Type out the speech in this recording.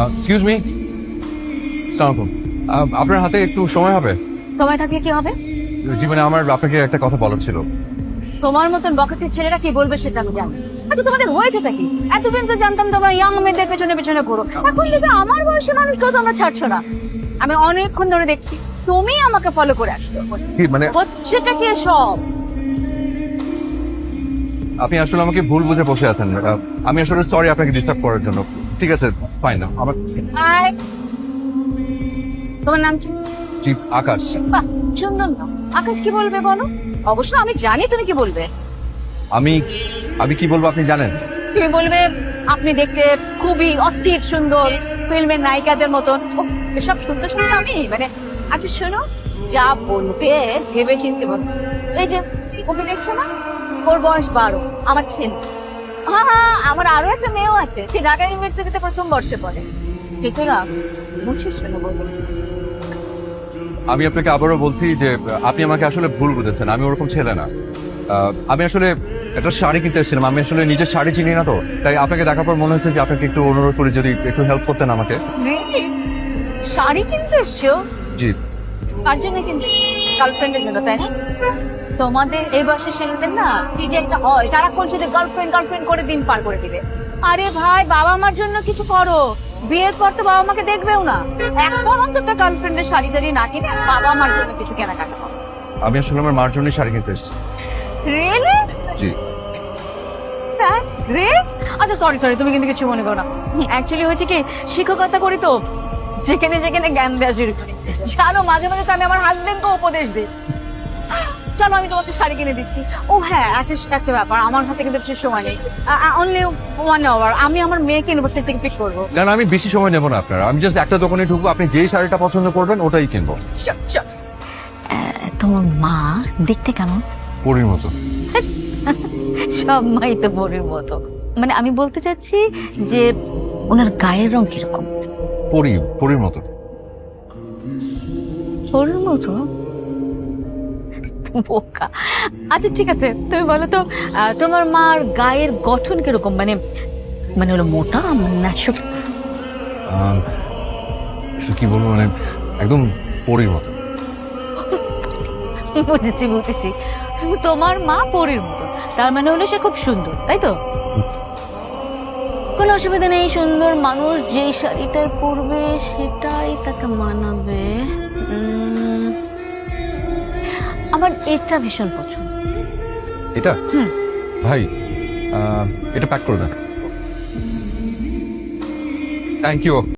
Excuse me, আসসালামু আলাইকুম। আপনার হাতে একটু সময় হবে? সময় থাকলে কি হবে? জীবনে আমার আপনাকে একটা কথা বলার ছিল। তোমার মতন বকাটের ছেলেরা কি বলবে সেটা আমি জানি। আচ্ছা তোমাদের হয়েছেটা কি? এতদিন তো জানতাম তোমরা ইয়াং মেয়েদের পেছনে পেছনে ঘোরো, এখন দেখবে আমার বয়সী মানুষকেও তোমরা ছাড়ছো না। আমি অনেকক্ষণ ধরে দেখছি তুমি আমাকে ফলো করে আসছো। কি মানে? হচ্ছেটা কি সব? আপনি আসলে আমাকে ভুল বুঝে বসে আছেন। আমি আসলে সরি আপনাকে ডিস্টার্ব করার জন্য। ঠিক আছে, ফাইন না আমার। আয়, তোমার নাম কি? জি, আকাশ। বাহ, সুন্দর নাম। আকাশ কি বলবে বলো? অবশ্য আমি জানি তুমি কি বলবে। আমি আমি কি বলবো আপনি জানেন? তুমি বলবে আপনি দেখতে খুবই অস্থির সুন্দর, ফিল্মের নায়িকাদের মতন। উফ, এসব শুনতে শুনতে আমি মানে, আচ্ছা শোনো, যা বলবে ভেবে চিনতে বলবে। এই যে ওকে দেখছো না, ওর বয়স 12, আমার ছেলে। হ্যাঁ হ্যাঁ, আমার আরো একটা মেয়েও আছে, সে ঢাকা ইউনিভার্সিটিতে প্রথম বর্ষে পড়ে। ভেতরা বুঝছিস শোনো বলবো। আমি আপনাকে আবারও বলছি যে আপনি আমাকে আসলে ভুল বুঝেছেন। আমি ওরকম ছেলে না। আমি আসলে একটা শাড়ি কিনতে এসেছিলাম। আমি আসলে নিজের শাড়ি চিনি না তো, তাই আপনাকে দেখার পর মনে হচ্ছে যে আপনাকে একটু অনুরোধ করে যদি একটু হেল্প করতেন আমাকে। Really? শাড়ি কিনতে এসছো? জি। কার জন্য কিনতে? গার্লফ্রেন্ডের জন্য, তাই না? তোমাদের এই বয়সে ছেলেদের না কি যে একটা হয়, সারাক্ষণ শুধু গার্লফ্রেন্ড গার্লফ্রেন্ড করে দিন পার করে দিবে। আরে ভাই, বাবা মার জন্য কিছু করো। বিয়ের পর তো বাবা মাকে দেখবেও না, এখন অন্তত গার্লফ্রেন্ডের শাড়ি টাড়ি না কিনে বাবা মার জন্য কিছু কেনাকাটা করো। আমি আসলে আমার মার জন্যই শাড়ি কিনতে এসেছি। রিয়েলি? জি। That's great. আচ্ছা সরি সরি, তুমি কিন্তু কিছু মনে করো না। অ্যাকচুয়ালি হয়েছে কি, শিক্ষকতা করি তো, যেখানে যেখানে জ্ঞান দেওয়া শুরু করি। জানো, মাঝে মাঝে তো আমি আমার হাজবেন্ডকে উপদেশ দিই। চলো আমি তোমাকে শাড়ি কিনে দিচ্ছি। ও হ্যাঁ, একটা ব্যাপার, আমার হাতে কিন্তু বেশি সময় নেই, অনলি 1 আওয়ার। আমি আমার মেয়েকে ইউনিভার্সিটি থেকে পিক করবো। না না, আমি বেশি সময় নেবো না আপনার। আমি জাস্ট একটা দোকানে ঢুকবো, আপনি যেই শাড়িটা পছন্দ করবেন ওটাই কিনবো। চল চল। তোমার মা দেখতে কেমন? পরীর মতো। সব মাই তো বোনের মতো। মানে আমি বলতে চাচ্ছি যে ওনার গায়ের রং কিরকম? পরীর মতো। ওর মতো? বোকা। আচ্ছা ঠিক আছে, তুমি বলো তো, তোমার মার গায়ের গঠন কিরকম? মানে মানে হলো মোটা না ছোট? কি বলবো, মানে একদম পরীর মতো। বুঝেছি বুঝেছি, তোমার মা পরীর মতো, তার মানে হলো সে খুব সুন্দর, তাই তো? কোনো অসুবিধা নেই, সুন্দর মানুষ যেই শাড়িটাই পরবে সেটাই তাকে মানাবে। আমার এটা ভীষণ পছন্দ। এটা? ভাই, এটা প্যাক করে দেন। Thank you.